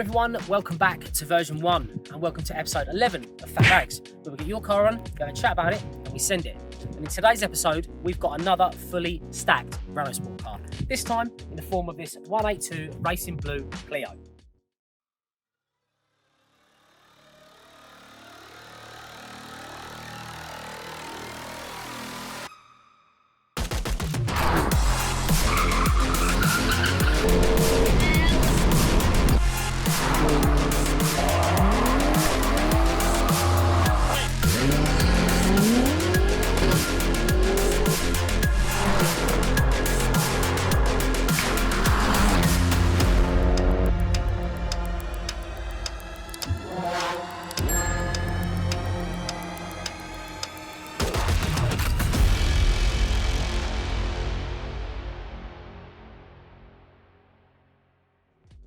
everyone, welcome back to version 1 and welcome to episode 11 of Phat Rags, where we get your car on, go and chat about it and we send it. And in today's episode, we've got another fully stacked Renaultsport car, this time in the form of this 182 Racing Blue Clio.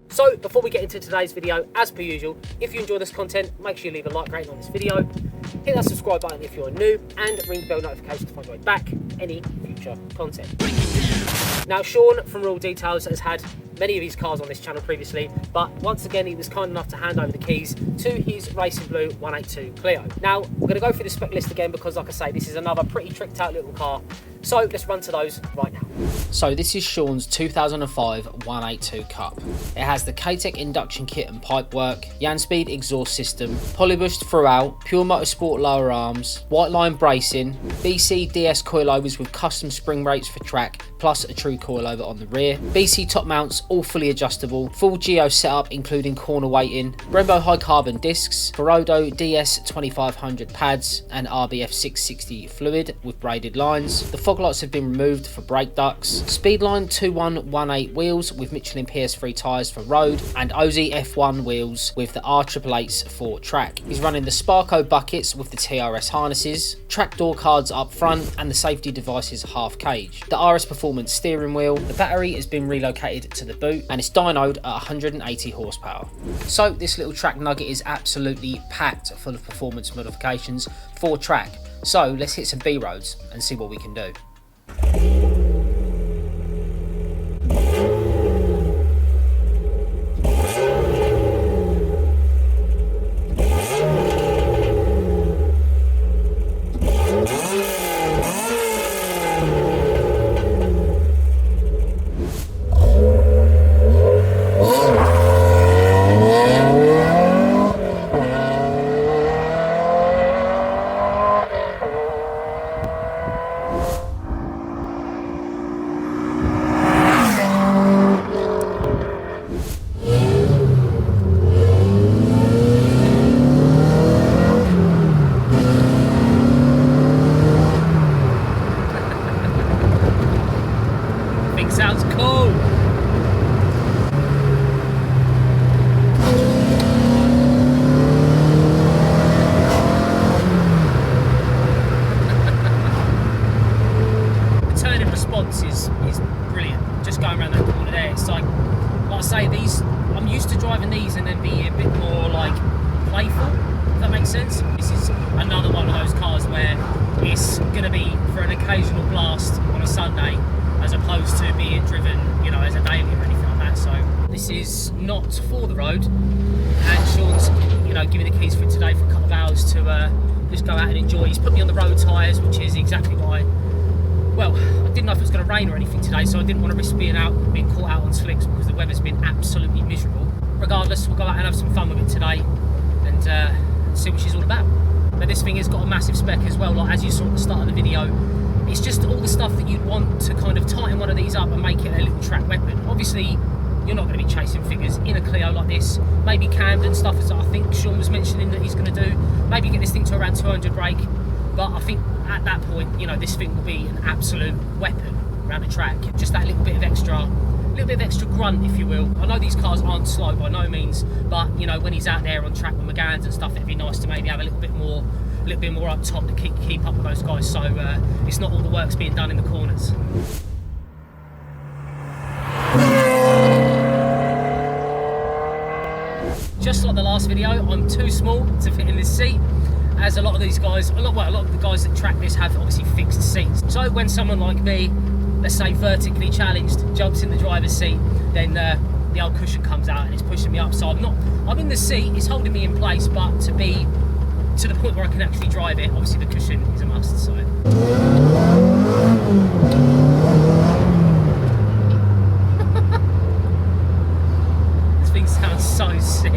So before we get into today's video, as per usual, if you enjoy this content, make sure you leave a like rating on this video, hit that subscribe button if you're new, and ring the bell notification to find your way back any future content. Now, Sean from Real Details has had many of his cars on this channel previously, but once again he was kind enough to hand over the keys to his Racing Blue 182 Clio. Now, we're going to go through the spec list again because, like I say, this is another pretty tricked out little car. So let's run to those right now. So this is Sean's 2005 182 Cup. It has the K-Tech induction kit and pipework, Yanspeed exhaust system, polybushed throughout, pure motorsport lower arms, white line bracing, BC DS coilovers with custom spring rates for track, plus a true coilover on the rear, BC top mounts all fully adjustable, full Geo setup including corner weighting, Brembo high carbon discs, Versionone DS 2500 pads and RBF 660 fluid with braided lines. The fog lights have been removed for brake ducts, Speedline 2118 wheels with Michelin PS3 tyres for road and OZ F1 wheels with the R888s for track. He's running the Sparco buckets with the TRS harnesses, track door cards up front and the safety devices half cage. The RS Performance steering wheel, the battery has been relocated to the boot and it's dynoed at 180 horsepower. So this little track nugget is absolutely packed full of performance modifications for track. So let's hit some B roads and see what we can do. Sounds cool. The turning response is brilliant. Just going around that corner there, it's like I say, I'm used to driving these and then being a bit more like playful, if that makes sense. This is another one of those cars where it's going to be for an occasional blast on a Sunday, as opposed to being driven, you know, as a daily or anything like that. So this is not for the road, and Sean's, you know, giving the keys for it today for a couple of hours to just go out and enjoy. He's put me on the road tyres, which is exactly why. Well, I didn't know if it was going to rain or anything today, so I didn't want to risk being caught out on slicks because the weather's been absolutely miserable. Regardless, we'll go out and have some fun with it today and see what she's all about. But this thing has got a massive spec as well, like as you saw at the start of the video. It's just all the stuff that you'd want to kind of tighten one of these up and make it a little track weapon. Obviously, you're not going to be chasing figures in a Clio like this. Maybe Camden stuff, as I think Sean was mentioning that he's going to do. Maybe get this thing to around 200 brake. But I think at that point, you know, this thing will be an absolute weapon around the track. Just that little bit of extra grunt, if you will. I know these cars aren't slow by no means, but you know, when he's out there on track with McGann's and stuff, it'd be nice to maybe have a little bit more up top to keep up with those guys, so it's not all the work's being done in the corners. Just like the last video, I'm too small to fit in this seat, as a lot of these guys, a lot of the guys that track this have obviously fixed seats. So when someone like me, let's say vertically challenged, jumps in the driver's seat, then the old cushion comes out and it's pushing me up. So I'm in the seat, it's holding me in place, but to be to the point where I can actually drive it, obviously the cushion is a must. So. This thing sounds so sick.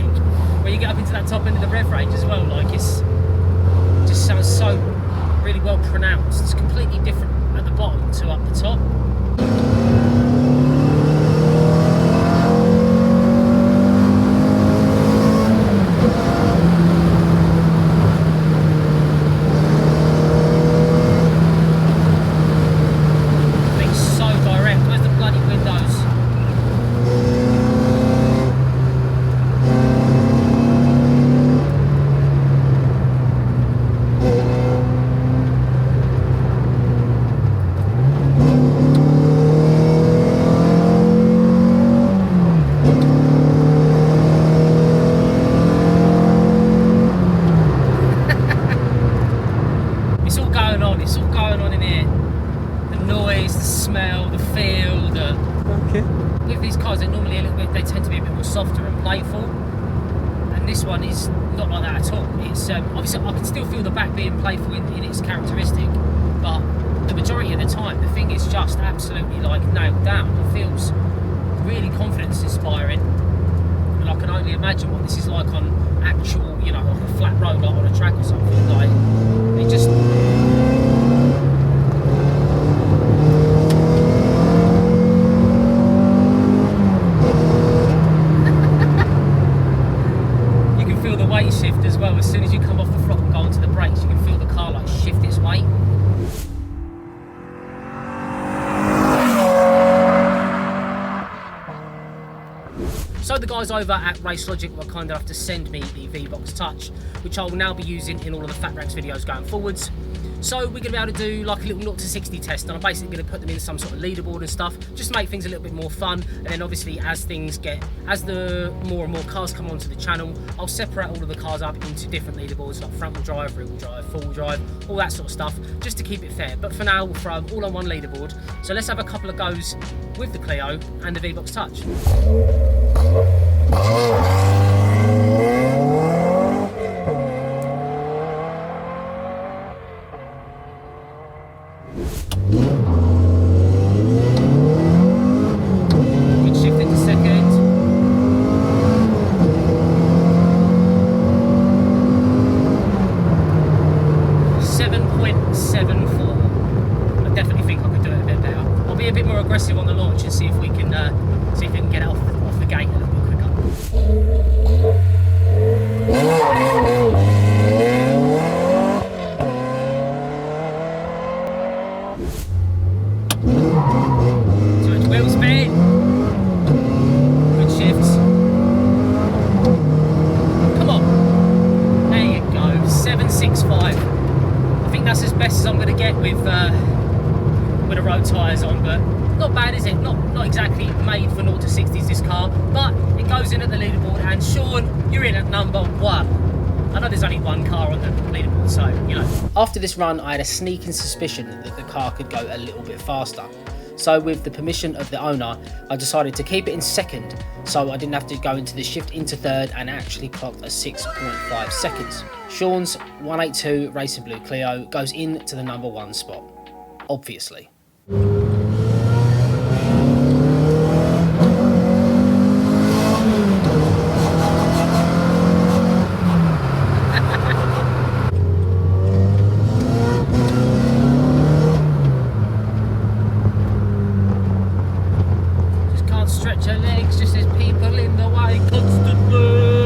When you get up into that top end of the rev range as well, like it just sounds so really well pronounced. It's completely different at the bottom to up the top. With these cars, they're normally they tend to be a bit more softer and playful, and this one is not like that at all. It's obviously I can still feel the back being playful in its characteristic, but the majority of the time the thing is just absolutely like nailed down. It feels really confidence inspiring, and I can only imagine what this is like on actual, you know, like a flat road, like on a track or something. Like it just. Weight shift as well. As soon as you come off the throttle and go onto the brakes, you can feel the car like shift its weight. So the guys over at Racelogic were kind enough to send me the V-Box Touch, which I will now be using in all of the Phat Ranks videos going forwards. So we're going to be able to do like a little 0 to 60 test, and I'm basically going to put them in some sort of leaderboard and stuff, just to make things a little bit more fun. And then obviously as the more and more cars come onto the channel, I'll separate all of the cars up into different leaderboards, like front wheel drive, rear wheel drive, four wheel drive, all that sort of stuff, just to keep it fair. But for now, we'll throw them all on one leaderboard. So let's have a couple of goes with the Clio and the V-Box Touch. Good shift into second. 7.74. I definitely think I could do it a bit better. I'll be a bit more aggressive on the launch and see if we can get it off the gate a little bit quicker. Too much wheel spin. Good shifts. Come on. There you go. 765. I think that's as best as I'm going to get with the road tyres on, but not bad, is it? Not exactly made for 0 to 60s, this car, but it goes in at the leaderboard. And Sean, you're in at number 1. I know there's only one car on the leaderboard, so, you know. After this run, I had a sneaking suspicion that the car could go a little bit faster. So with the permission of the owner, I decided to keep it in second, so I didn't have to go into the shift into third, and actually clocked a 6.5 seconds. Sean's 182 Racing Blue Clio goes into the number 1 spot, obviously. Stretch her legs, just there's people in the way constantly.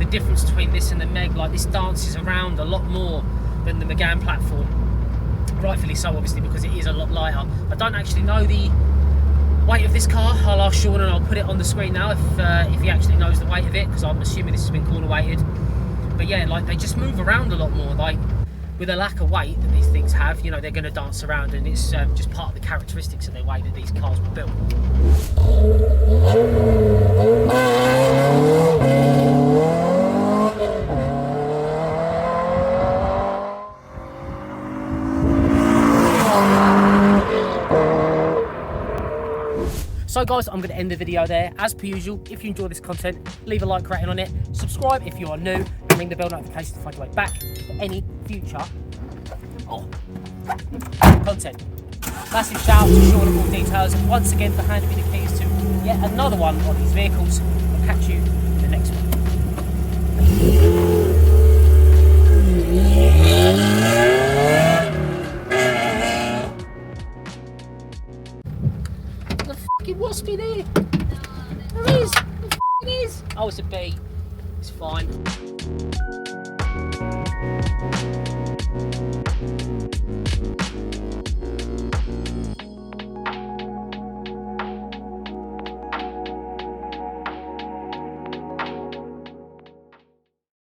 Difference between this and the Meg, like this dances around a lot more than the Megane platform. rightfully so, obviously, because it is a lot lighter. I don't actually know the weight of this car. I'll ask Sean and I'll put it on the screen now if he actually knows the weight of it, because I'm assuming this has been corner weighted. But yeah, like, they just move around a lot more. Like, with a lack of weight that these things have, you know, they're going to dance around, and it's just part of the characteristics of the way that these cars were built. So guys, I'm going to end the video there. As per usual, if you enjoy this content, leave a like rating on it, subscribe if you are new, and ring the bell notification to find your way back for any future content. Massive shout out to Sean of All Details once again for handing me the keys to yet another one of these vehicles. I'll catch you in the next one. It was me there. There is. It is. Oh, it's a B. It's fine.